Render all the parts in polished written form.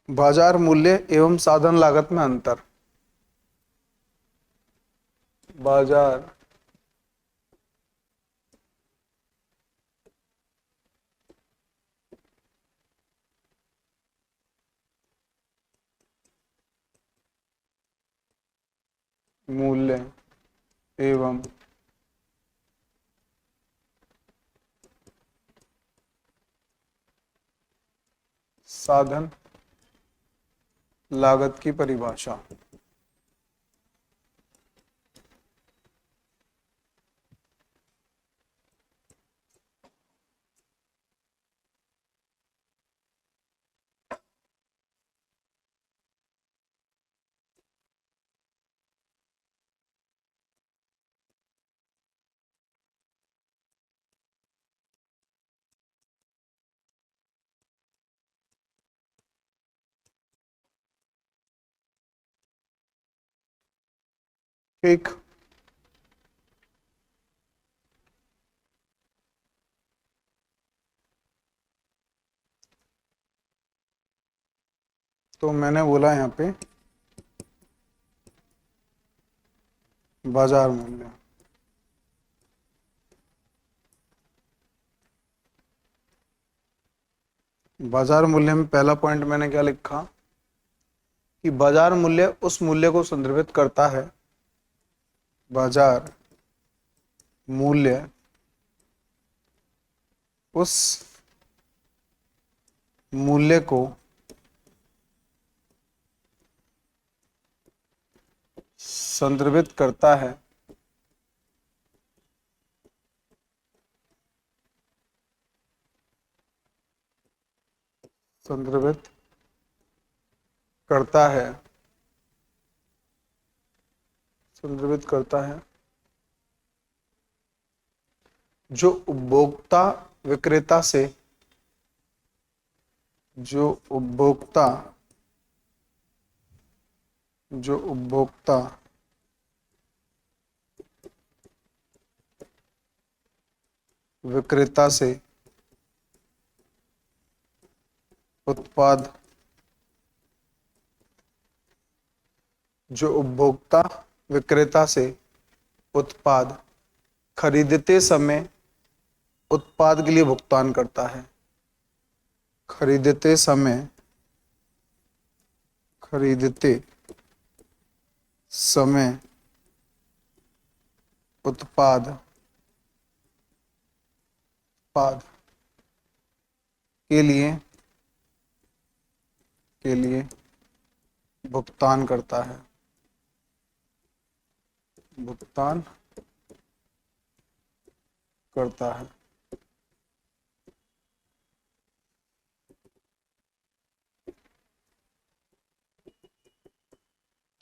बाजार मूल्य एवं साधन लागत में अंतर। बाजार मूल्य एवं साधन लागत की परिभाषा। ठीक। तो मैंने बोला यहाँ पे बाजार मूल्य, बाजार मूल्य में पहला पॉइंट मैंने क्या लिखा कि बाजार मूल्य उस मूल्य को संदर्भित करता है, बाजार मूल्य उस मूल्य को संदर्भित करता है संदर्भित करता है संदर्भित करता है जो उपभोक्ता विक्रेता से जो उपभोक्ता जो उपभोक्ता विक्रेता से उत्पाद जो उपभोक्ता विक्रेता से उत्पाद खरीदते समय उत्पाद के लिए भुगतान करता है, खरीदते समय उत्पाद उत्पाद के लिए भुगतान करता है, भुगतान करता है।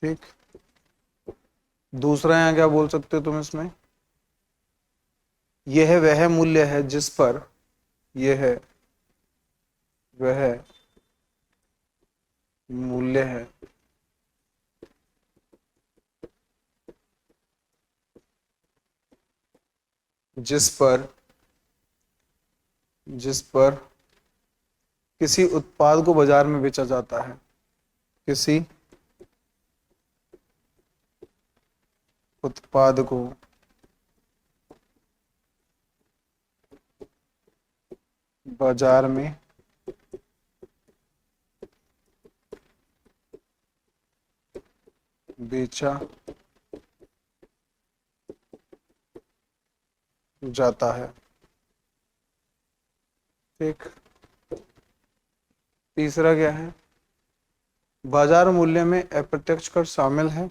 ठीक। दूसरा यहाँ क्या बोल सकते हो तुम इसमें, यह वह मूल्य है जिस पर यह वह मूल्य है जिस पर किसी उत्पाद को बाजार में बेचा जाता है, किसी उत्पाद को बाजार में बेचा जाता है। ठीक। तीसरा क्या है, बाजार मूल्य में अप्रत्यक्ष कर शामिल है।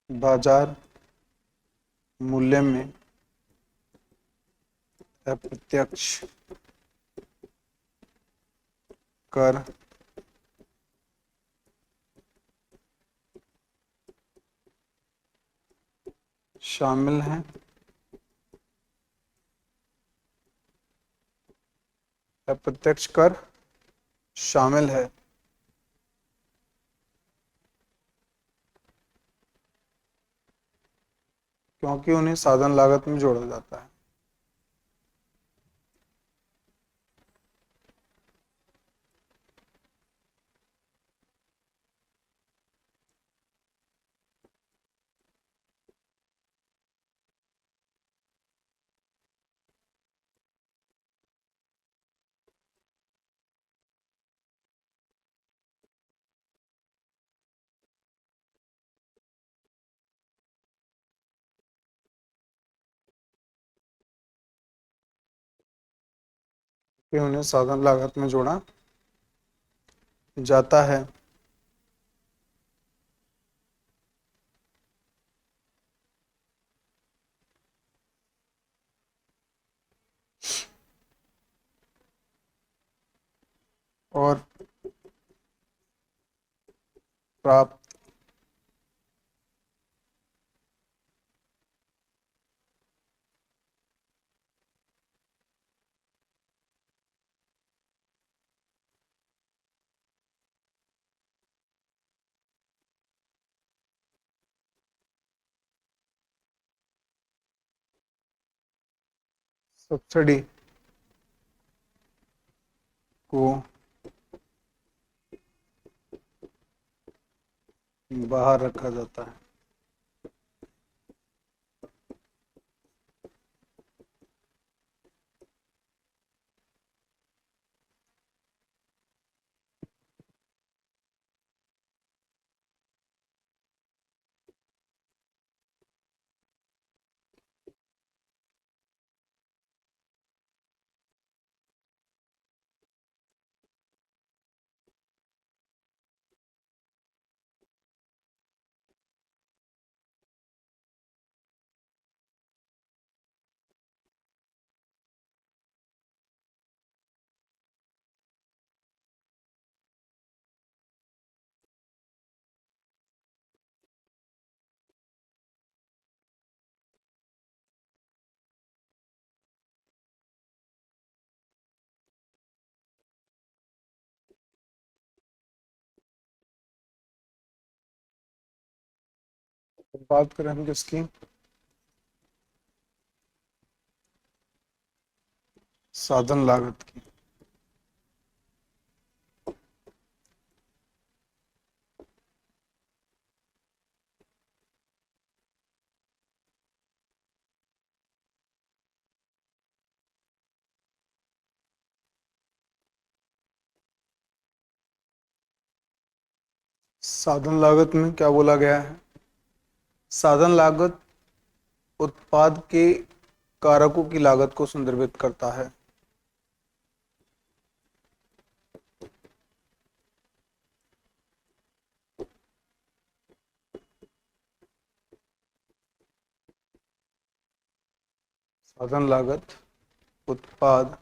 बाजार मूल्य में अप्रत्यक्ष कर शामिल हैं। अप्रत्यक्ष कर शामिल है। क्योंकि उन्हें साधन लागत में जोड़ा जाता है। कि उन्हें साधन लागत में जोड़ा जाता है। और प्राप्त सब्सिडी को बाहर रखा जाता है। बात करें हम किसकी, साधन लागत की। साधन लागत में क्या बोला गया है? साधन लागत उत्पाद के कारकों की लागत को संदर्भित करता है। साधन लागत उत्पाद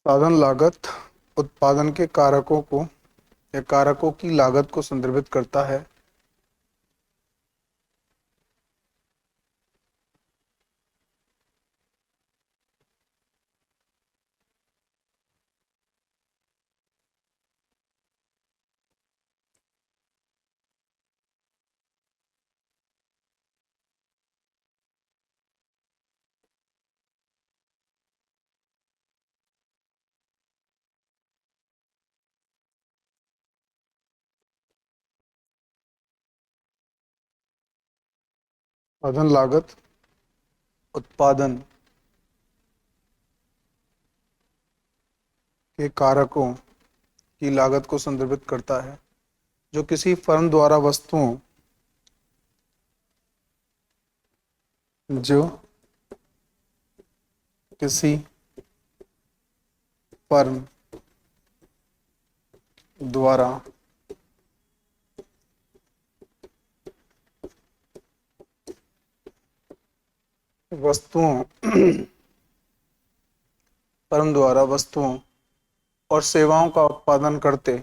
साधन लागत उत्पादन के कारकों को या कारकों की लागत को संदर्भित करता है। साधन लागत उत्पादन के कारकों की लागत को संदर्भित करता है जो किसी फर्म द्वारा वस्तुओं जो किसी फर्म द्वारा वस्तुओं फर्म द्वारा वस्तुओं और सेवाओं का उत्पादन करते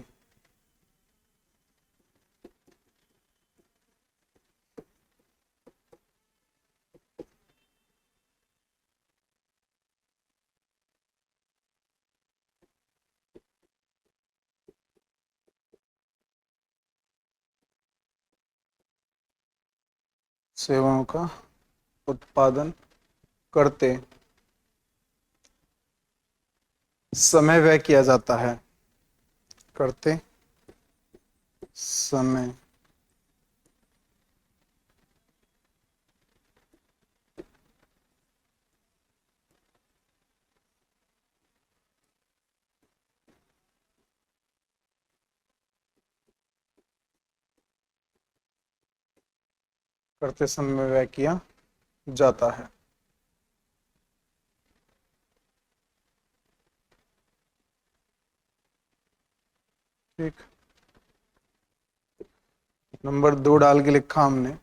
सेवाओं का उत्पादन करते समय व्यय किया जाता है, करते समय करते समय व्यय किया जाता है। ठीक, नंबर 2 डाल के लिखा हमने,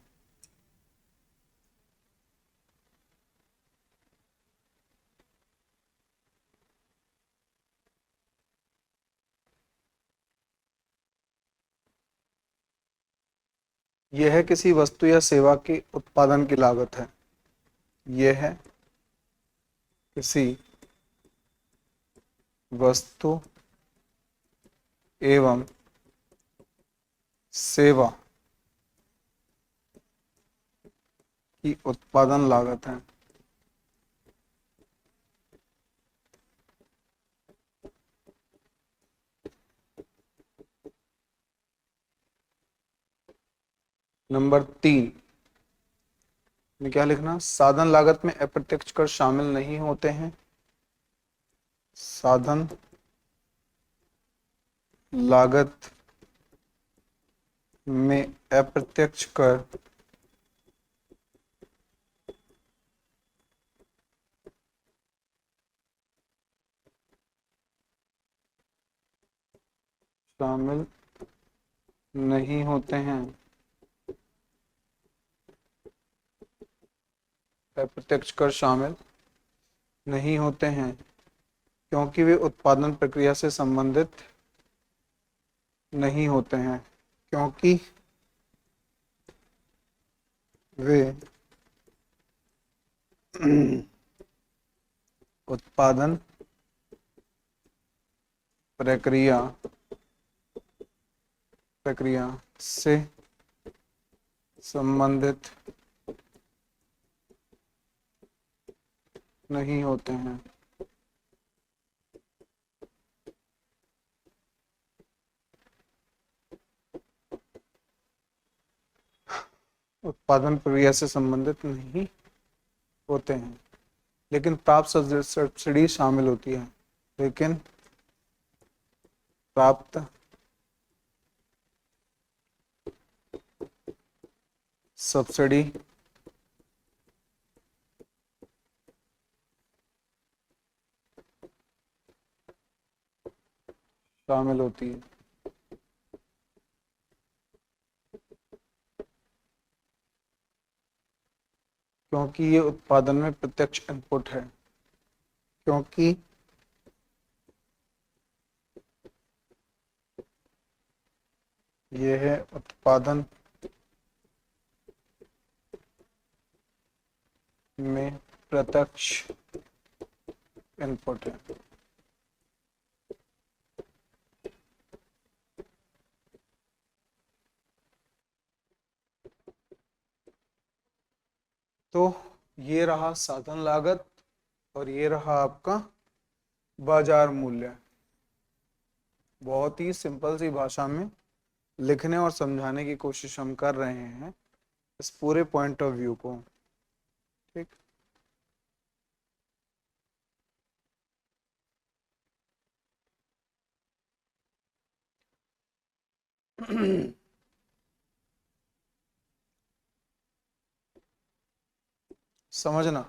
यह किसी वस्तु या सेवा के उत्पादन की लागत है। यह है किसी वस्तु एवं सेवा की उत्पादन लागत है। नंबर 3 में क्या लिखना, साधन लागत में अप्रत्यक्ष कर शामिल नहीं होते हैं। साधन लागत में अप्रत्यक्ष कर शामिल नहीं होते हैं। अप्रत्यक्ष कर शामिल नहीं होते हैं क्योंकि वे उत्पादन प्रक्रिया से संबंधित नहीं होते हैं। क्योंकि वे उत्पादन प्रक्रिया प्रक्रिया से संबंधित नहीं होते हैं। उत्पादन प्रक्रिया से संबंधित नहीं होते हैं लेकिन प्राप्त सब्सिडी शामिल होती है। लेकिन प्राप्त सब्सिडी शामिल होती है क्योंकि ये उत्पादन में प्रत्यक्ष इनपुट है। क्योंकि यह उत्पादन में प्रत्यक्ष इनपुट है। तो ये रहा साधन लागत और ये रहा आपका बाजार मूल्य। बहुत ही सिंपल सी भाषा में लिखने और समझाने की कोशिश हम कर रहे हैं इस पूरे पॉइंट ऑफ व्यू को। ठीक, समझना,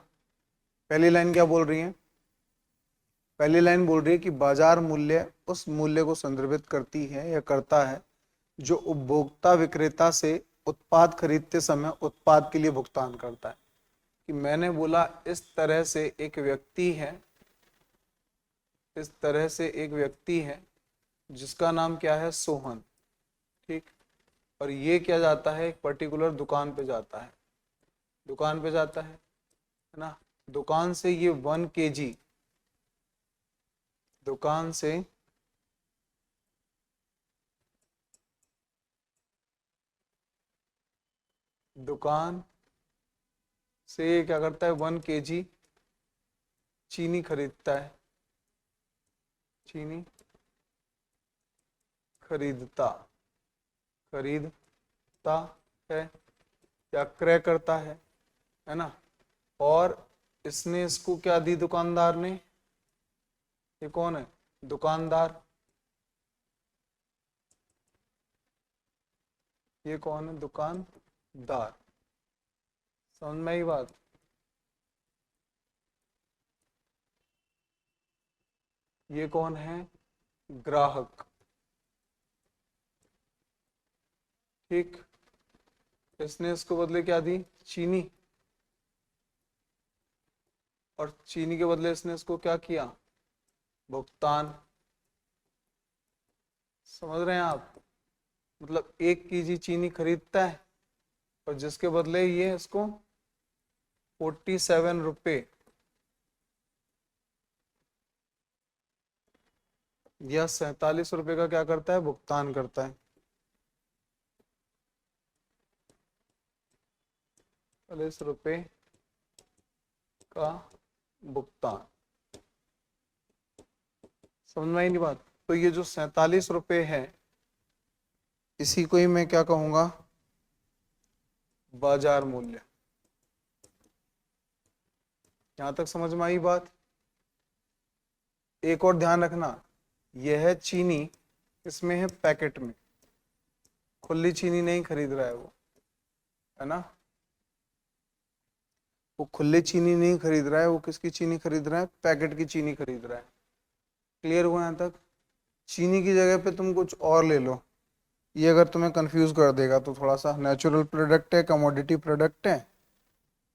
पहली लाइन क्या बोल रही है, पहली लाइन बोल रही है कि बाजार मूल्य उस मूल्य को संदर्भित करती है या करता है जो उपभोक्ता विक्रेता से उत्पाद खरीदते समय उत्पाद के लिए भुगतान करता है। कि मैंने बोला इस तरह से एक व्यक्ति है, इस तरह से एक व्यक्ति है जिसका नाम क्या है, सोहन। ठीक। और ये क्या जाता है, एक पर्टिकुलर दुकान पे जाता है, दुकान पे जाता है ना। दुकान से ये 1 kg, दुकान से दुकान से ये क्या करता है, 1 kg चीनी खरीदता है, चीनी खरीदता खरीदता है या क्रय करता है ना। और इसने इसको क्या दी, दुकानदार ने, ये कौन है, दुकानदार, ये कौन है, दुकानदार। समझ में आई बात। ये कौन है, ग्राहक। ठीक। इसने इसको बदले क्या दी, चीनी, और चीनी के बदले इसने इसको क्या किया, भुगतान। समझ रहे हैं आप, मतलब 1 kg चीनी खरीदता है और जिसके बदले ये इसको 47 रुपये या 47 रुपये का क्या करता है, भुगतान करता है। 40 रुपये का भुगतान। समझ में आई नहीं बात। तो ये जो 47 रुपये है, इसी को ही मैं क्या कहूंगा, बाजार मूल्य। यहां तक समझ में आई बात। एक और ध्यान रखना, यह है चीनी, इसमें है पैकेट में, खुली चीनी नहीं खरीद रहा है वो, है ना। वो खुले चीनी नहीं खरीद रहा है, वो किसकी चीनी खरीद रहा है, पैकेट की चीनी खरीद रहा है। क्लियर हुआ यहाँ तक। चीनी की जगह पे तुम कुछ और ले लो, ये अगर तुम्हें कंफ्यूज कर देगा तो थोड़ा सा, नेचुरल प्रोडक्ट है, कमोडिटी प्रोडक्ट है,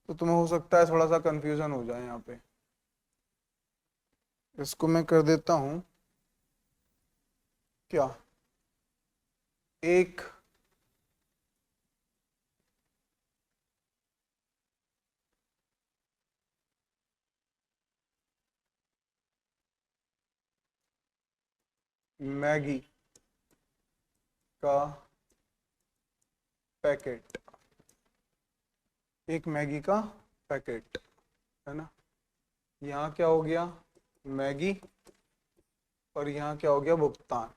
तो तुम्हें हो सकता है थोड़ा सा कंफ्यूजन हो जाए यहाँ पे। इसको मैं कर देता हूँ क्या, एक मैगी का पैकेट, एक मैगी का पैकेट, है ना। यहाँ क्या हो गया, मैगी, और यहाँ क्या हो गया, भुगतान।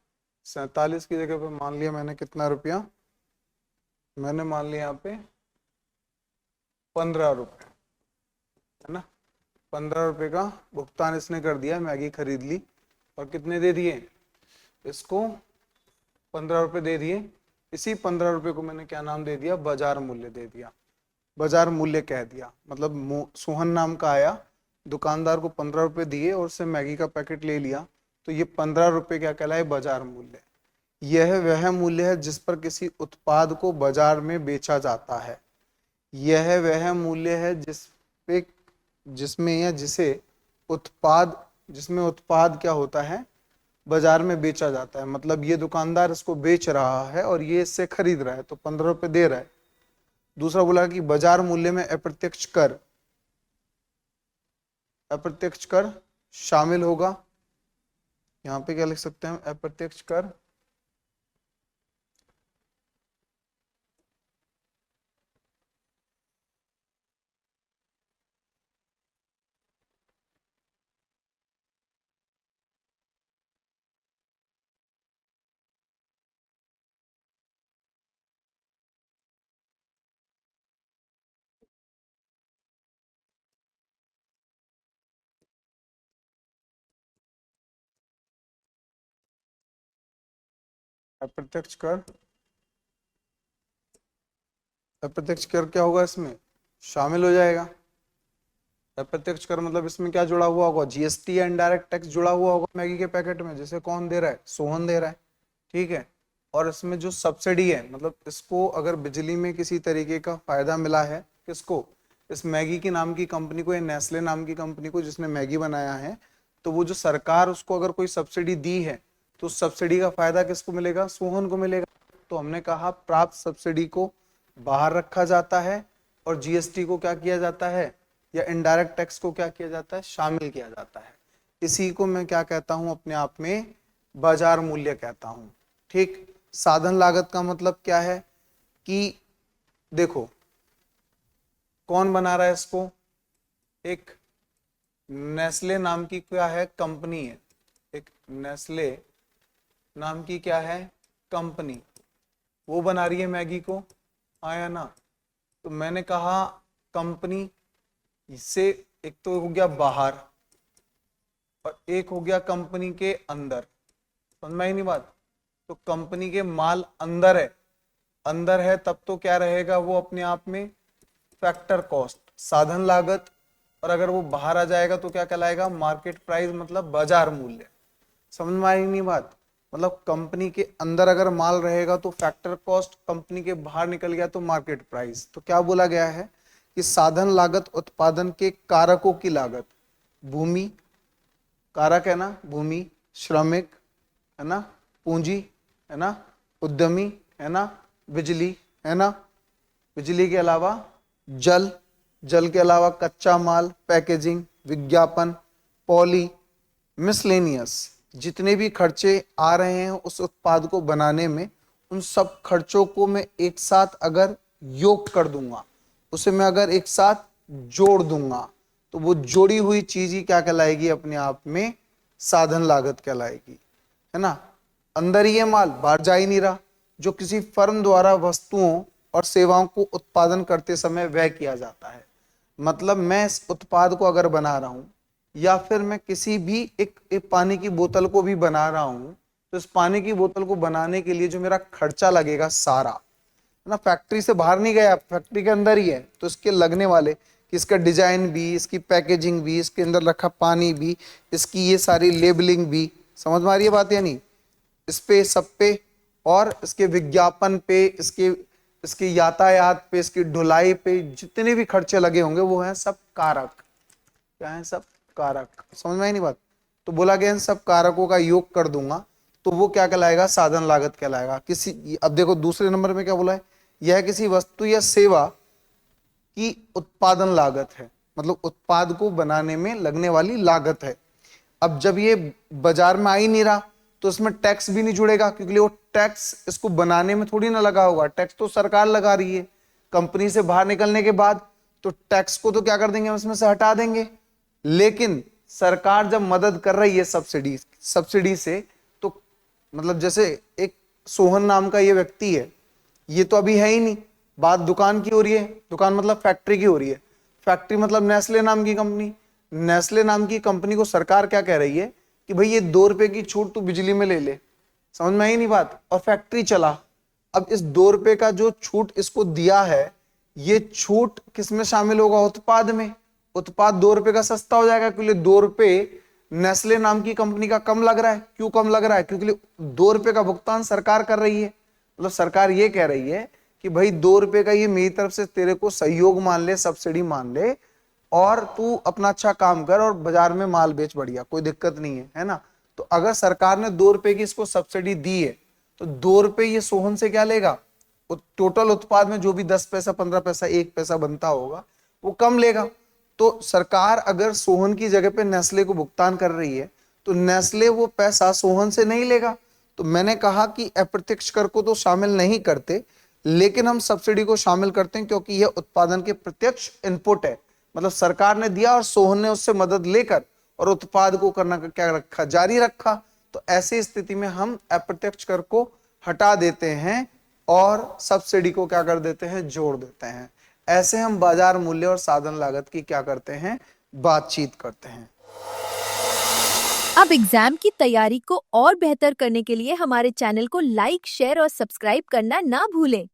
47 की जगह पे मान लिया मैंने कितना रुपया, मैंने मान लिया यहाँ पे 15 रुपये, है ना। 15 रुपये का भुगतान इसने कर दिया, मैगी खरीद ली, और कितने दे दिए इसको, 15 रुपये दे दिए। इसी 15 रुपये को मैंने क्या नाम दे दिया, बाजार मूल्य दे दिया, बाजार मूल्य कह दिया। मतलब सोहन नाम का आया, दुकानदार को 15 रुपये दिए और उससे मैगी का पैकेट ले लिया, तो ये 15 रुपये क्या कहलाए, बाजार मूल्य। यह वह मूल्य है जिस पर किसी उत्पाद को बाजार में बेचा जाता है। यह वह मूल्य है जिस पे, जिसमें या जिसे उत्पाद, जिसमें उत्पाद क्या होता है, बाजार में बेचा जाता है। मतलब ये दुकानदार इसको बेच रहा है और ये इससे खरीद रहा है, तो 15 रुपये दे रहा है। दूसरा बोला कि बाजार मूल्य में अप्रत्यक्ष कर, अप्रत्यक्ष कर शामिल होगा। यहाँ पे क्या लिख सकते हैं, अप्रत्यक्ष कर अप्रत्यक्ष कर, अप्रत्यक्ष कर क्या होगा, इसमें शामिल हो जाएगा। अप्रत्यक्ष कर मतलब इसमें क्या जुड़ा हुआ होगा, जीएसटी या इनडायरेक्ट टैक्स जुड़ा हुआ होगा मैगी के पैकेट में, जैसे कौन दे रहा है, सोहन दे रहा है, ठीक है। और इसमें जो सब्सिडी है, मतलब इसको अगर बिजली में किसी तरीके का फायदा मिला है, किसको, इस मैगी की नाम की कंपनी को या नेस्ले नाम की कंपनी को जिसने मैगी बनाया है, तो वो जो सरकार उसको अगर कोई सब्सिडी दी है तो उस सब्सिडी का फायदा किसको मिलेगा, सोहन को मिलेगा। तो हमने कहा प्राप्त सब्सिडी को बाहर रखा जाता है और जीएसटी को क्या किया जाता है, या इनडायरेक्ट टैक्स को क्या किया जाता है, शामिल किया जाता है। इसी को मैं क्या कहता हूं, अपने आप में बाजार मूल्य कहता हूं, ठीक। साधन लागत का मतलब क्या है कि देखो कौन बना रहा है इसको, एक नेस्ले नाम की क्या है, कंपनी है, एक नेस्ले नाम की क्या है, कंपनी, वो बना रही है मैगी को, आया ना। तो मैंने कहा कंपनी से एक तो हो गया बाहर और एक हो गया कंपनी के अंदर, समझ में आई नहीं बात। तो कंपनी के माल अंदर है तब तो क्या रहेगा वो अपने आप में फैक्टर कॉस्ट, साधन लागत, और अगर वो बाहर आ जाएगा तो क्या कहलाएगा, मार्केट प्राइस, मतलब बाजार मूल्य। समझ में आई नहीं बात। मतलब कंपनी के अंदर अगर माल रहेगा तो फैक्टर कॉस्ट, कंपनी के बाहर निकल गया तो मार्केट प्राइस। तो क्या बोला गया है कि साधन लागत उत्पादन के कारकों की लागत, भूमि कारक है ना, भूमि, श्रमिक है ना, पूंजी है ना, उद्यमी है ना, बिजली है ना, बिजली के अलावा जल, जल के अलावा कच्चा माल, पैकेजिंग, विज्ञापन, पॉली, मिसलेनियस, जितने भी खर्चे आ रहे हैं उस उत्पाद को बनाने में, उन सब खर्चों को मैं एक साथ अगर योग कर दूंगा, उसे मैं अगर एक साथ जोड़ दूंगा, तो वो जोड़ी हुई चीज ही क्या कहलाएगी, अपने आप में साधन लागत कहलाएगी, है ना। अंदर ही है माल, बाहर जा ही नहीं रहा, जो किसी फर्म द्वारा वस्तुओं और सेवाओं को उत्पादन करते समय व्यय किया जाता है। मतलब मैं इस उत्पाद को अगर बना रहा हूं, या फिर मैं किसी भी एक पानी की बोतल को भी बना रहा हूं, तो इस पानी की बोतल को बनाने के लिए जो मेरा खर्चा लगेगा सारा, है ना, फैक्ट्री से बाहर नहीं गया, फैक्ट्री के अंदर ही है, तो इसके लगने वाले कि इसका डिजाइन भी, इसकी पैकेजिंग भी, इसके अंदर रखा पानी भी, इसकी ये सारी लेबलिंग भी, समझ में आ रही है बात या नहीं, इस पे सब पे, और इसके विज्ञापन पे, इसके यातायात पे, इसकी ढुलाई पे, जितने भी खर्चे लगे होंगे वो हैं सब कारक। क्या है, सब कारक। समझ में आई नहीं बात। तो बोला गया इन सब कारकों का योग कर दूंगा तो वो क्या कहलाएगा, साधन लागत कहलाएगा। किसी, अब देखो दूसरे नंबर में क्या बोला है, यह किसी वस्तु या सेवा की उत्पादन लागत है, मतलब उत्पाद को बनाने में लगने वाली लागत है। अब जब ये बाजार में आ ही नहीं रहा तो इसमें टैक्स भी नहीं जुड़ेगा, क्योंकि वो टैक्स इसको बनाने में थोड़ी ना लगा होगा, टैक्स तो सरकार लगा रही है। कंपनी से बाहर निकलने के बाद तो टैक्स को तो क्या कर देंगे, उसमें से हटा देंगे। लेकिन सरकार जब मदद कर रही है सब्सिडी से, तो मतलब जैसे एक सोहन नाम का ये व्यक्ति है, ये तो अभी है ही नहीं, बात दुकान की हो रही है, दुकान मतलब फैक्ट्री की हो रही है, फैक्ट्री मतलब नेस्ले नाम की कंपनी, नेस्ले नाम की कंपनी को सरकार क्या कह रही है कि भाई ये 2 रुपए की छूट तू बिजली में ले ले। समझ में आई नहीं बात। और फैक्ट्री चला, अब इस 2 रुपए का जो छूट इसको दिया है, ये छूट किस में शामिल होगा, उत्पाद में। उत्पाद 2 रुपए का सस्ता हो जाएगा, क्योंकि 2 रुपए नेस्ले नाम की कंपनी का कम लग रहा है। क्यों कम लग रहा है, क्योंकि 2 रुपए का भुगतान सरकार कर रही है। मतलब सरकार ये कह रही है कि भाई 2 रुपए का ये मेरी तरफ से तेरे को सहयोग मान ले, सब्सिडी मान ले, और तू अपना अच्छा काम कर और बाजार में माल बेच, बढ़िया, कोई दिक्कत नहीं है, है ना। तो अगर सरकार ने 2 रुपए की इसको सब्सिडी दी है तो 2 रुपए ये सोहन से क्या लेगा, टोटल उत्पाद में जो भी 10 पैसा, 15 पैसा, 1 पैसा बनता होगा वो कम लेगा। तो सरकार अगर सोहन की जगह पे नेस्ले को भुगतान कर रही है तो नेस्ले वो पैसा सोहन से नहीं लेगा। तो मैंने कहा कि अप्रत्यक्ष कर को तो शामिल नहीं करते, लेकिन हम सब्सिडी को शामिल करते हैं, क्योंकि यह उत्पादन के प्रत्यक्ष इनपुट है। मतलब सरकार ने दिया और सोहन ने उससे मदद लेकर और उत्पाद को करना क्या रखा, जारी रखा। तो ऐसी स्थिति में हम अप्रत्यक्ष कर को हटा देते हैं और सब्सिडी को क्या कर देते हैं, जोड़ देते हैं। ऐसे हम बाजार मूल्य और साधन लागत की क्या करते हैं, बातचीत करते हैं। अब एग्जाम की तैयारी को और बेहतर करने के लिए हमारे चैनल को लाइक, शेयर और सब्सक्राइब करना ना भूलें।